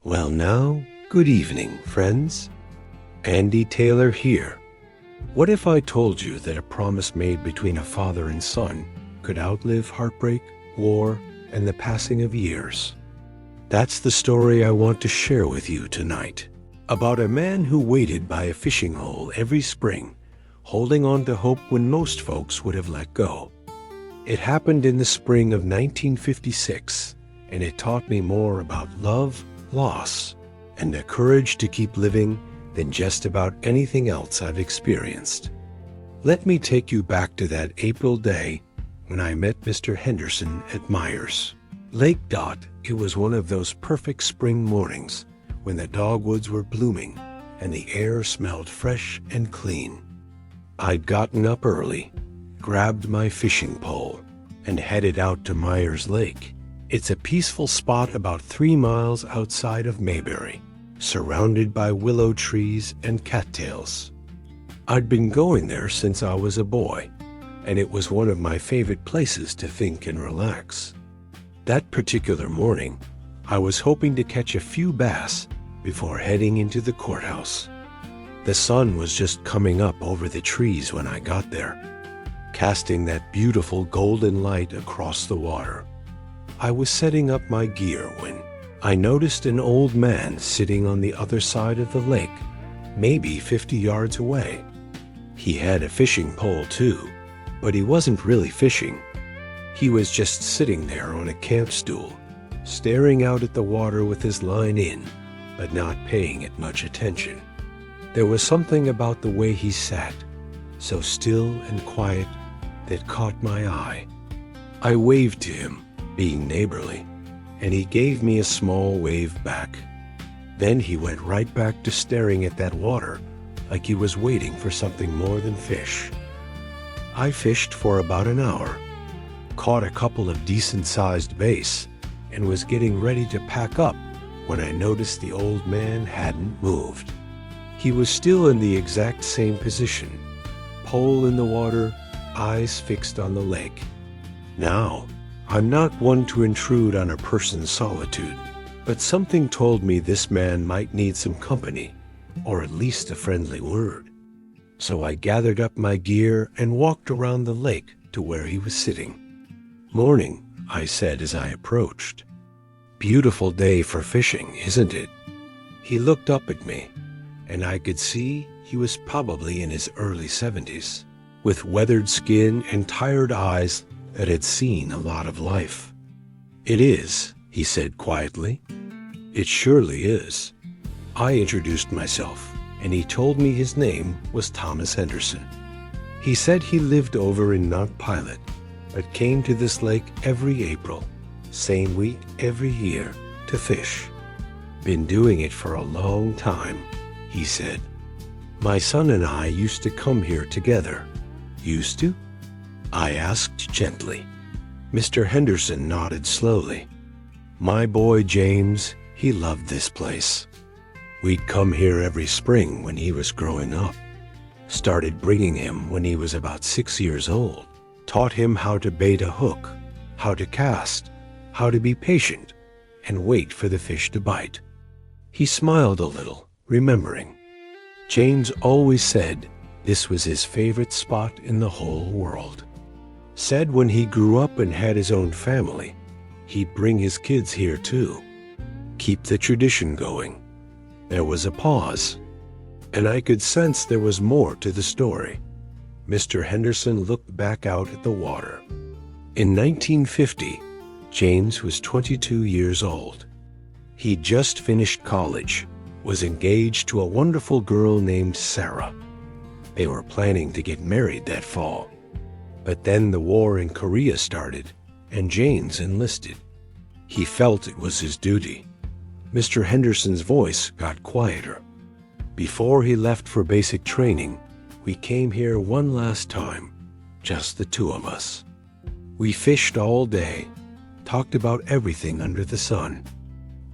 Well now, good evening, friends. Andy Taylor here. What if I told you that a promise made between a father and son could outlive heartbreak, war, and the passing of years? That's the story I want to share with you tonight, about a man who waited by a fishing hole every spring, holding on to hope when most folks would have let go. It happened in the spring of 1956, and it taught me more about love, loss, and the courage to keep living than just about anything else I've experienced. Let me take you back to that April day when I met Mr. Henderson at Myers. Lake Dot, it was one of those perfect spring mornings when the dogwoods were blooming and the air smelled fresh and clean. I'd gotten up early, grabbed my fishing pole, and headed out to Myers Lake. It's a peaceful spot about 3 miles outside of Mayberry, surrounded by willow trees and cattails. I'd been going there since I was a boy, and it was one of my favorite places to think and relax. That particular morning, I was hoping to catch a few bass before heading into the courthouse. The sun was just coming up over the trees when I got there, casting that beautiful golden light across the water. I was setting up my gear when I noticed an old man sitting on the other side of the lake, maybe 50 yards away. He had a fishing pole too, but he wasn't really fishing. He was just sitting there on a camp stool, staring out at the water with his line in, but not paying it much attention. There was something about the way he sat, so still and quiet, that caught my eye. I waved to him, being neighborly, and he gave me a small wave back. Then he went right back to staring at that water like he was waiting for something more than fish. I fished for about an hour, caught a couple of decent-sized bass, and was getting ready to pack up when I noticed the old man hadn't moved. He was still in the exact same position, pole in the water, eyes fixed on the lake. Now, I'm not one to intrude on a person's solitude, but something told me this man might need some company, or at least a friendly word. So I gathered up my gear and walked around the lake to where he was sitting. "Morning," I said as I approached. "Beautiful day for fishing, isn't it?" He looked up at me, and I could see he was probably in his early 70s, with weathered skin and tired eyes that had seen a lot of life. "It is," he said quietly. "It surely is." I introduced myself, and he told me his name was Thomas Henderson. He said he lived over in Mount Pilot, but came to this lake every April, same week every year, to fish. "Been doing it for a long time," he said. "My son and I used to come here together." "Used to?" I asked gently. Mr. Henderson nodded slowly. "My boy James, he loved this place. We'd come here every spring when he was growing up. Started bringing him when he was about 6 years old. Taught him how to bait a hook, how to cast, how to be patient, and wait for the fish to bite." He smiled a little, remembering. James always said this was his favorite spot in the whole world. Said when he grew up and had his own family, he'd bring his kids here too. Keep the tradition going. There was a pause, and I could sense there was more to the story. Mr. Henderson looked back out at the water. In 1950, James was 22 years old. He'd just finished college, was engaged to a wonderful girl named Sarah. They were planning to get married that fall. But then the war in Korea started, and James enlisted. He felt it was his duty. Mr. Henderson's voice got quieter. "Before he left for basic training, we came here one last time, just the two of us. We fished all day, talked about everything under the sun.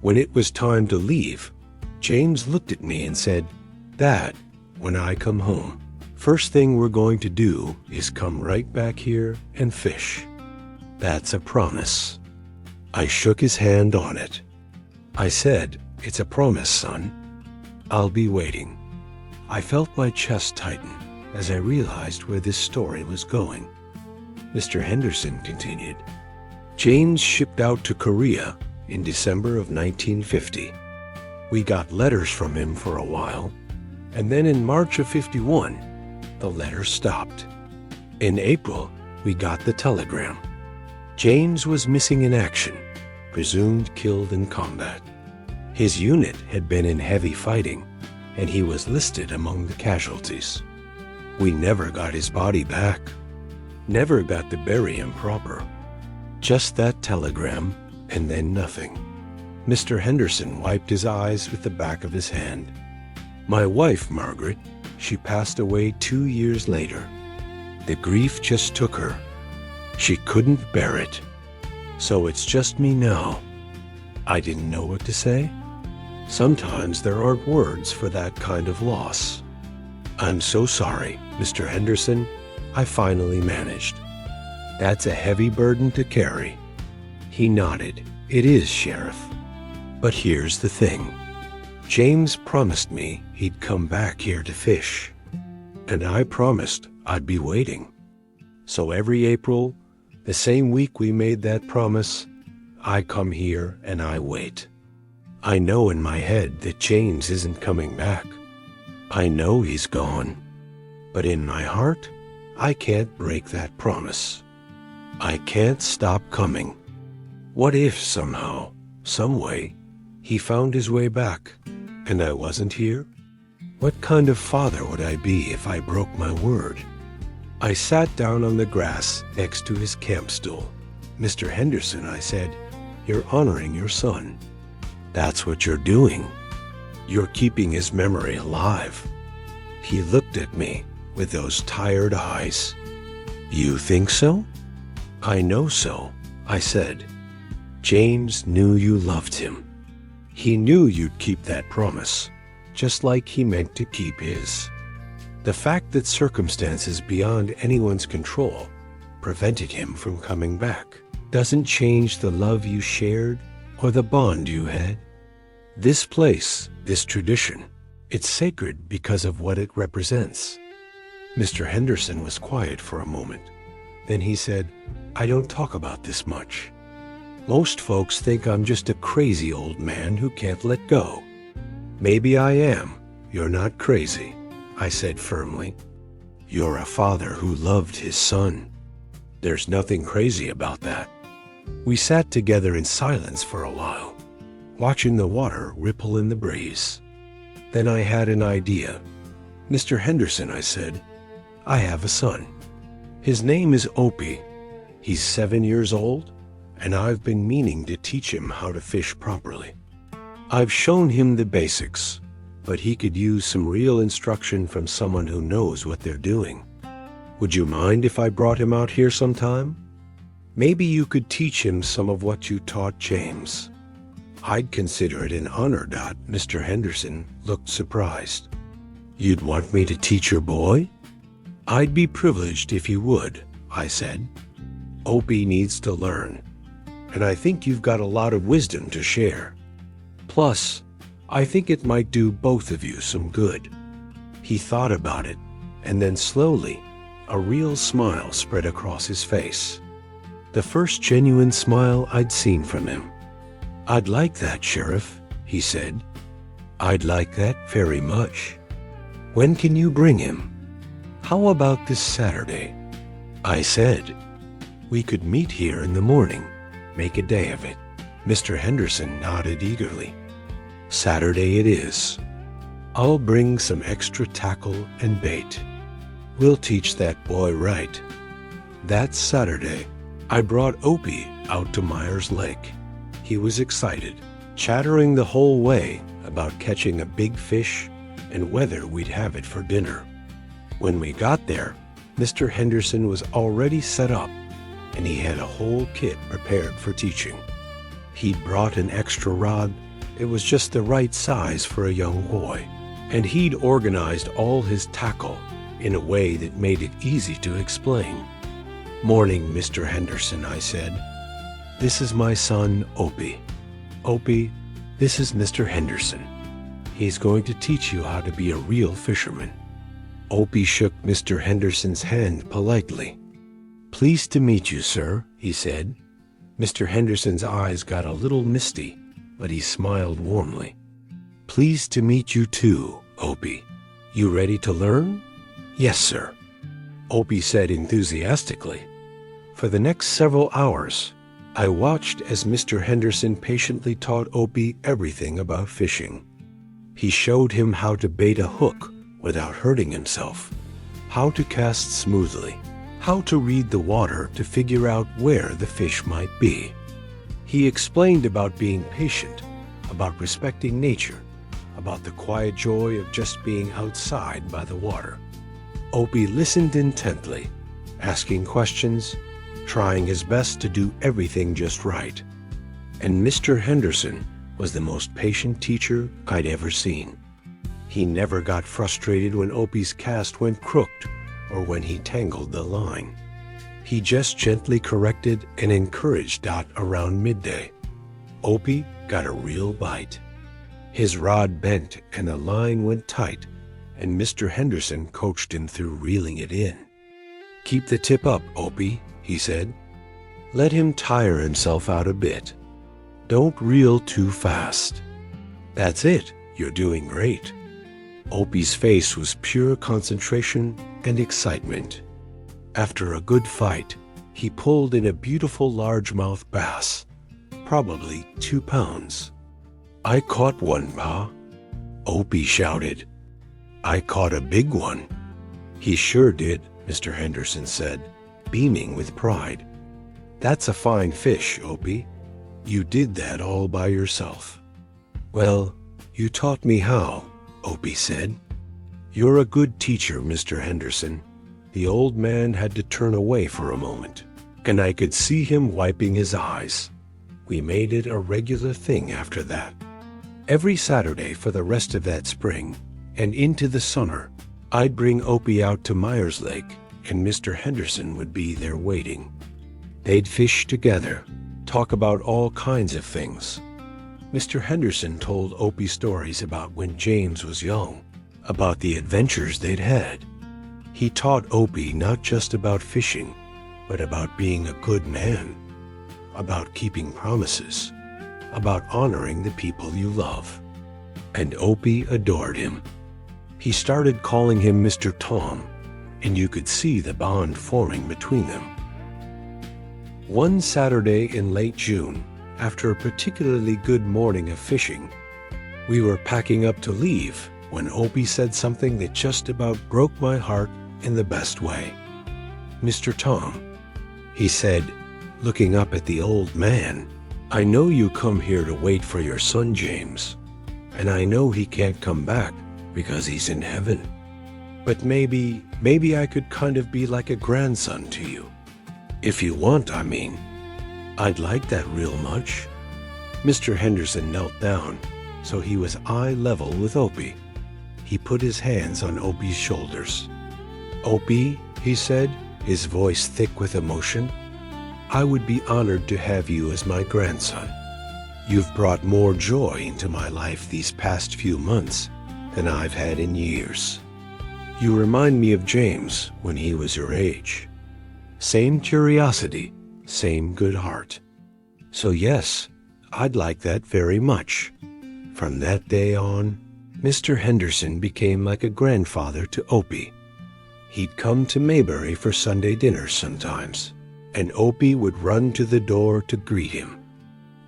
When it was time to leave, James looked at me and said, 'Dad, when I come home, first thing we're going to do is come right back here and fish.' That's a promise." I shook his hand on it. I said, It's a promise, son. I'll be waiting. I felt my chest tighten as I realized where this story was going. Mr. Henderson continued. James shipped out to Korea in December of 1950. We got letters from him for a while, and then in March of 51, the letters stopped. In April, we got the telegram. James was missing in action, presumed killed in combat. His unit had been in heavy fighting, and he was listed among the casualties. We never got his body back, never got to bury him proper. Just that telegram, and then nothing. Mr. Henderson wiped his eyes with the back of his hand. My wife, Margaret, she passed away 2 years later. The grief just took her. She couldn't bear it. So it's just me now. I didn't know what to say. Sometimes there aren't words for that kind of loss. I'm so sorry, Mr. Henderson. I finally managed. That's a heavy burden to carry. He nodded. It is, Sheriff. But here's the thing. James promised me he'd come back here to fish. And I promised I'd be waiting. So every April, the same week we made that promise, I come here and I wait. I know in my head that James isn't coming back. I know he's gone. But in my heart, I can't break that promise. I can't stop coming. What if somehow, some way, he found his way back, and I wasn't here? What kind of father would I be if I broke my word? I sat down on the grass next to his camp stool. Mr. Henderson, I said, you're honoring your son. That's what you're doing. You're keeping his memory alive. He looked at me with those tired eyes. You think so? I know so, I said. James knew you loved him. He knew you'd keep that promise, just like he meant to keep his. The fact that circumstances beyond anyone's control prevented him from coming back doesn't change the love you shared or the bond you had. This place, this tradition, it's sacred because of what it represents. Mr. Henderson was quiet for a moment. Then he said, I don't talk about this much. Most folks think I'm just a crazy old man who can't let go. Maybe I am. You're not crazy, I said firmly. You're a father who loved his son. There's nothing crazy about that. We sat together in silence for a while, watching the water ripple in the breeze. Then I had an idea. Mr. Henderson, I said, I have a son. His name is Opie. He's 7 years old, and I've been meaning to teach him how to fish properly. I've shown him the basics, but he could use some real instruction from someone who knows what they're doing. Would you mind if I brought him out here sometime? Maybe you could teach him some of what you taught James. I'd consider it an honor. Mr. Henderson looked surprised. You'd want me to teach your boy? I'd be privileged if you would, I said. Opie needs to learn, and I think you've got a lot of wisdom to share. Plus, I think it might do both of you some good. He thought about it, and then slowly, a real smile spread across his face. The first genuine smile I'd seen from him. I'd like that, Sheriff, he said. I'd like that very much. When can you bring him? How about this Saturday? I said. We could meet here in the morning, make a day of it. Mr. Henderson nodded eagerly. Saturday it is. I'll bring some extra tackle and bait. We'll teach that boy right. That Saturday, I brought Opie out to Myers Lake. He was excited, chattering the whole way about catching a big fish and whether we'd have it for dinner. When we got there, Mr. Henderson was already set up, and he had a whole kit prepared for teaching. He'd brought an extra rod. It was just the right size for a young boy, and he'd organized all his tackle in a way that made it easy to explain. Morning, Mr. Henderson, I said. This is my son, Opie. Opie, This is Mr. Henderson. He's going to teach you how to be a real fisherman." Opie shook Mr. Henderson's hand politely. "Pleased to meet you, sir," he said. Mr. Henderson's eyes got a little misty, but he smiled warmly. "Pleased to meet you too, Opie. You ready to learn?" "Yes, sir," Opie said enthusiastically. For the next several hours, I watched as Mr. Henderson patiently taught Opie everything about fishing. He showed him how to bait a hook without hurting himself, how to cast smoothly, how to read the water to figure out where the fish might be. He explained about being patient, about respecting nature, about the quiet joy of just being outside by the water. Opie listened intently, asking questions, trying his best to do everything just right. And Mr. Henderson was the most patient teacher I'd ever seen. He never got frustrated when Opie's cast went crooked or when he tangled the line. He just gently corrected and encouraged Dot around midday. Opie got a real bite. His rod bent and the line went tight, and Mr. Henderson coached him through reeling it in. "Keep the tip up, Opie," he said. "Let him tire himself out a bit. Don't reel too fast. That's it, you're doing great." Opie's face was pure concentration and excitement. After a good fight, he pulled in a beautiful largemouth bass, probably 2 pounds. "I caught one, Pa," Opie shouted. "I caught a big one." "He sure did," Mr. Henderson said, beaming with pride. "That's a fine fish, Opie. You did that all by yourself." "Well, you taught me how," Opie said. "You're a good teacher, Mr. Henderson." The old man had to turn away for a moment, and I could see him wiping his eyes. We made it a regular thing after that. Every Saturday for the rest of that spring and into the summer, I'd bring Opie out to Myers Lake, and Mr. Henderson would be there waiting. They'd fish together, talk about all kinds of things. Mr. Henderson told Opie stories about when James was young, about the adventures they'd had. He taught Opie not just about fishing, but about being a good man, about keeping promises, about honoring the people you love. And Opie adored him. He started calling him Mr. Tom, and you could see the bond forming between them. One Saturday in late June, after a particularly good morning of fishing, we were packing up to leave when Opie said something that just about broke my heart in the best way. "Mr. Tom," he said, looking up at the old man, "I know you come here to wait for your son James, and I know he can't come back because he's in heaven. But maybe I could kind of be like a grandson to you. If you want, I mean. I'd like that real much." Mr. Henderson knelt down, so he was eye level with Opie. He put his hands on Opie's shoulders. "Opie," he said, his voice thick with emotion, "I would be honored to have you as my grandson. You've brought more joy into my life these past few months than I've had in years. You remind me of James when he was your age. Same curiosity, same good heart. So yes, I'd like that very much." From that day on, Mr. Henderson became like a grandfather to Opie. He'd come to Mayberry for Sunday dinners sometimes, and Opie would run to the door to greet him.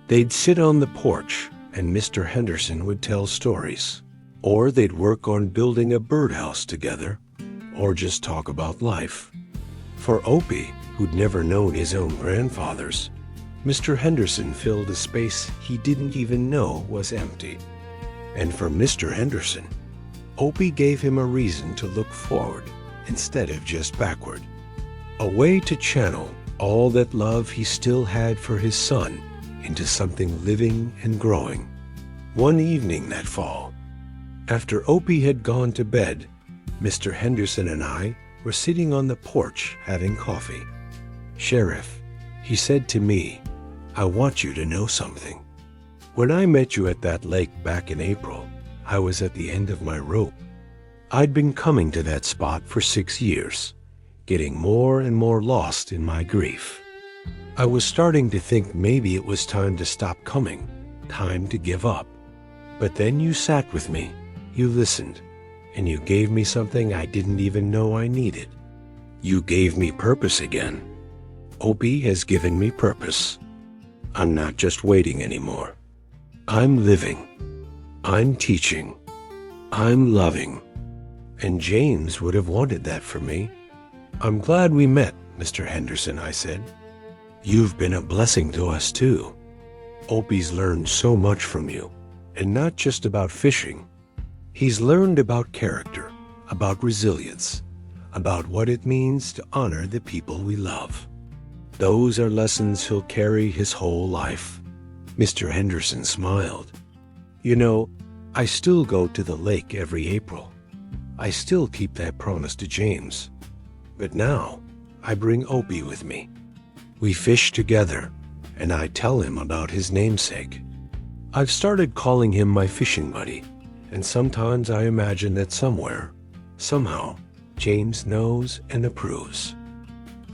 They'd sit on the porch, and Mr. Henderson would tell stories, or they'd work on building a birdhouse together, or just talk about life. For Opie, who'd never known his own grandfathers, Mr. Henderson filled a space he didn't even know was empty. And for Mr. Henderson, Opie gave him a reason to look forward instead of just backward, a way to channel all that love he still had for his son into something living and growing. One evening that fall, after Opie had gone to bed, Mr. Henderson and I were sitting on the porch having coffee. "Sheriff," he said to me, "I want you to know something." When I met you at that lake back in April, I was at the end of my rope. I'd been coming to that spot for 6 years, getting more and more lost in my grief. I was starting to think maybe it was time to stop coming, time to give up. But then you sat with me, you listened, and you gave me something I didn't even know I needed. You gave me purpose again. Opie has given me purpose. I'm not just waiting anymore. I'm living. I'm teaching. I'm loving. And James would have wanted that for me. I'm glad we met, Mr. Henderson, I said. You've been a blessing to us too. Opie's learned so much from you, and not just about fishing. He's learned about character, about resilience, about what it means to honor the people we love. Those are lessons he'll carry his whole life. Mr. Henderson smiled. You know, I still go to the lake every April. I still keep that promise to James. But now, I bring Opie with me. We fish together, and I tell him about his namesake. I've started calling him my fishing buddy, and sometimes I imagine that somewhere, somehow, James knows and approves.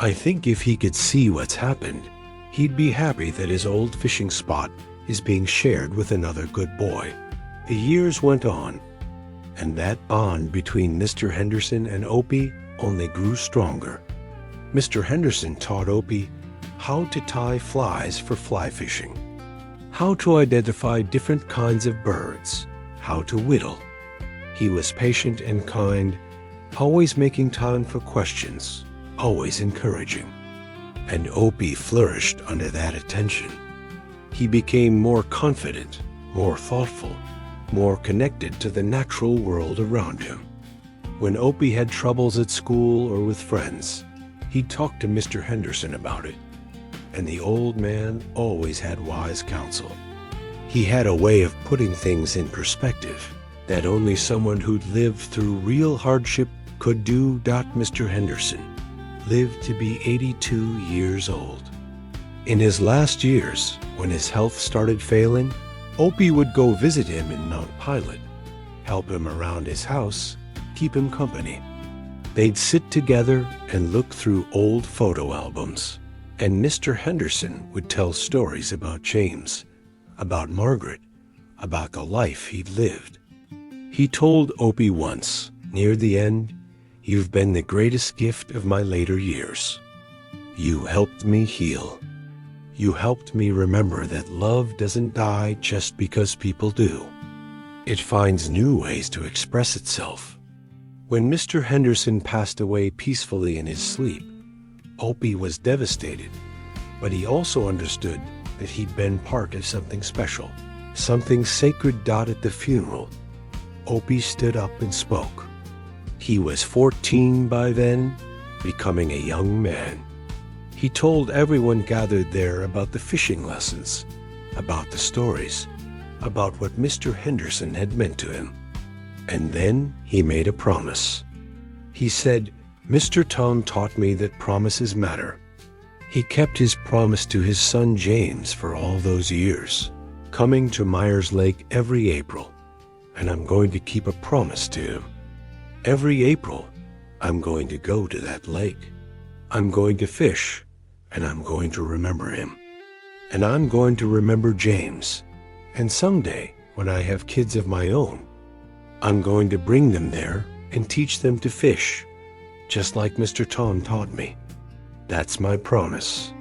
I think if he could see what's happened, he'd be happy that his old fishing spot is being shared with another good boy. The years went on, and that bond between Mr. Henderson and Opie only grew stronger. Mr. Henderson taught Opie how to tie flies for fly fishing, how to identify different kinds of birds, how to whittle. He was patient and kind, always making time for questions, always encouraging. And Opie flourished under that attention. He became more confident, more thoughtful, more connected to the natural world around him. When Opie had troubles at school or with friends, he'd talk to Mr. Henderson about it. And the old man always had wise counsel. He had a way of putting things in perspective that only someone who'd lived through real hardship could do. Mr. Henderson lived to be 82 years old. In his last years, when his health started failing, Opie would go visit him in Mount Pilot, help him around his house, keep him company. They'd sit together and look through old photo albums, and Mr. Henderson would tell stories about James, about Margaret, about the life he'd lived. He told Opie once, near the end, "You've been the greatest gift of my later years. You helped me heal. You helped me remember that love doesn't die just because people do. It finds new ways to express itself." When Mr. Henderson passed away peacefully in his sleep, Opie was devastated, but he also understood that he'd been part of something special, something sacred. At the funeral, Opie stood up and spoke. He was 14 by then, becoming a young man. He told everyone gathered there about the fishing lessons, about the stories, about what Mr. Henderson had meant to him. And then he made a promise. He said, "Mr. Tom taught me that promises matter." He kept his promise to his son James for all those years, coming to Myers Lake every April, and I'm going to keep a promise to him. Every April, I'm going to go to that lake. I'm going to fish, and I'm going to remember him. And I'm going to remember James. And someday, when I have kids of my own, I'm going to bring them there and teach them to fish, just like Mr. Tom taught me. That's my promise.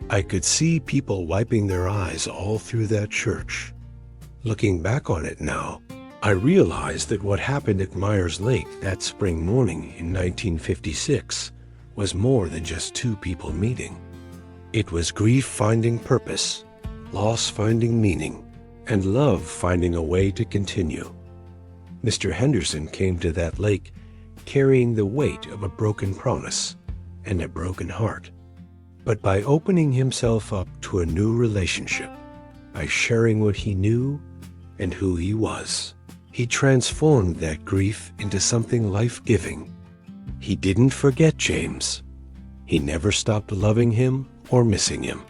I could see people wiping their eyes all through that church. Looking back on it now, I realized that what happened at Myers Lake that spring morning in 1956 was more than just two people meeting. It was grief finding purpose, loss finding meaning, and love finding a way to continue. Mr. Henderson came to that lake carrying the weight of a broken promise and a broken heart. But by opening himself up to a new relationship, by sharing what he knew and who he was, he transformed that grief into something life-giving. He didn't forget James. He never stopped loving him or missing him.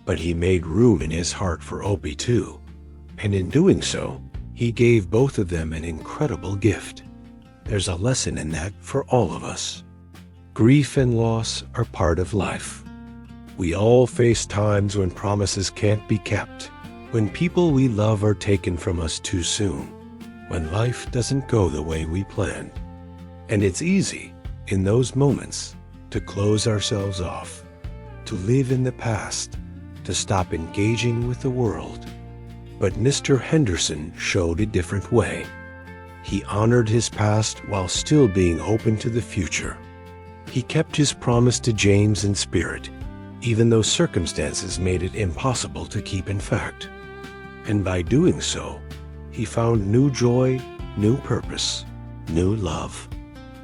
But he made room in his heart for Opie too, And in doing so, he gave both of them an incredible gift. There's a lesson in that for all of us. Grief and loss are part of life. We all face times when promises can't be kept, when people we love are taken from us too soon, when life doesn't go the way we planned. And it's easy, in those moments, to close ourselves off, to live in the past, to stop engaging with the world. But Mr. Henderson showed a different way. He honored his past while still being open to the future. He kept his promise to James in spirit, even though circumstances made it impossible to keep in fact. And by doing so, he found new joy, new purpose, new love.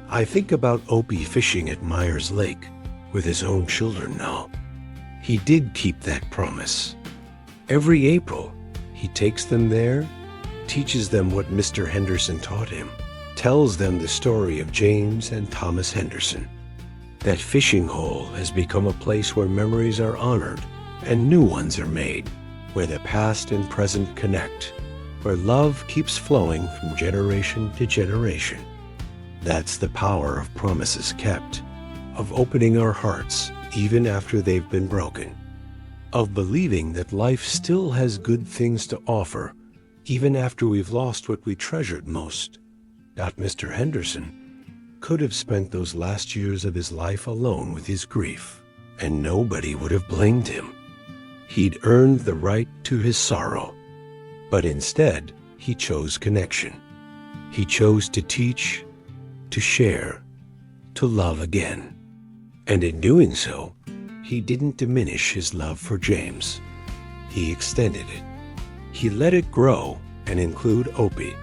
I think about Opie fishing at Myers Lake with his own children now. He did keep that promise. Every April, he takes them there, teaches them what Mr. Henderson taught him, tells them the story of James and Thomas Henderson. That fishing hole has become a place where memories are honored and new ones are made, where the past and present connect, where love keeps flowing from generation to generation. That's the power of promises kept, of opening our hearts even after they've been broken, of believing that life still has good things to offer even after we've lost what we treasured most. Mr. Henderson could have spent those last years of his life alone with his grief, and nobody would have blamed him. He'd earned the right to his sorrow, but instead he chose connection. He chose to teach, to share, to love again. And in doing so, he didn't diminish his love for James. He extended it. He let it grow and include Opie.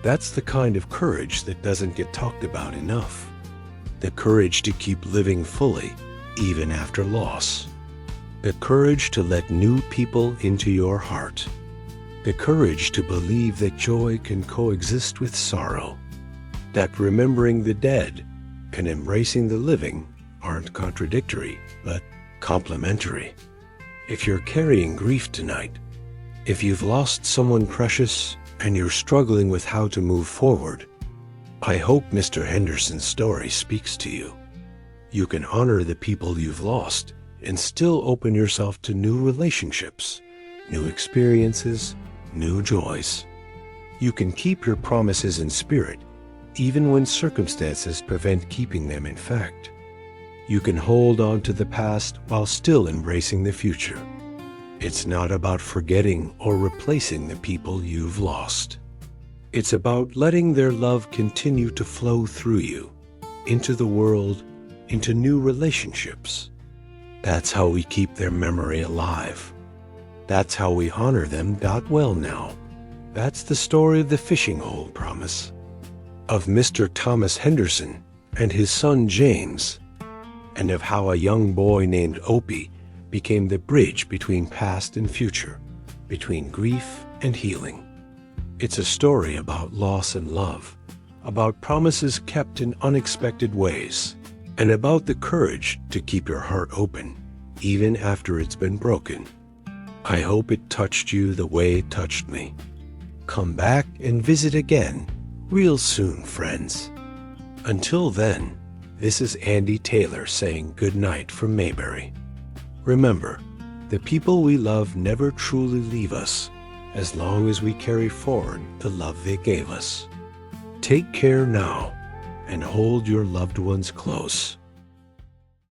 That's the kind of courage that doesn't get talked about enough. The courage to keep living fully, even after loss. The courage to let new people into your heart. The courage to believe that joy can coexist with sorrow. That remembering the dead and embracing the living aren't contradictory, but complementary. If you're carrying grief tonight, if you've lost someone precious and you're struggling with how to move forward, I hope Mr. Henderson's story speaks to you. You can honor the people you've lost and still open yourself to new relationships, new experiences, new joys. You can keep your promises in spirit, even when circumstances prevent keeping them in fact. You can hold on to the past while still embracing the future. It's not about forgetting or replacing the people you've lost. It's about letting their love continue to flow through you, into the world, into new relationships. That's how we keep their memory alive. That's how we honor them. Well now, that's the story of the fishing hole promise, of Mr. Thomas Henderson and his son James, and of how a young boy named Opie became the bridge between past and future, between grief and healing. It's a story about loss and love, about promises kept in unexpected ways, and about the courage to keep your heart open, even after it's been broken. I hope it touched you the way it touched me. Come back and visit again real soon, friends. Until then, this is Andy Taylor saying good night from Mayberry. Remember, the people we love never truly leave us as long as we carry forward the love they gave us. Take care now and hold your loved ones close.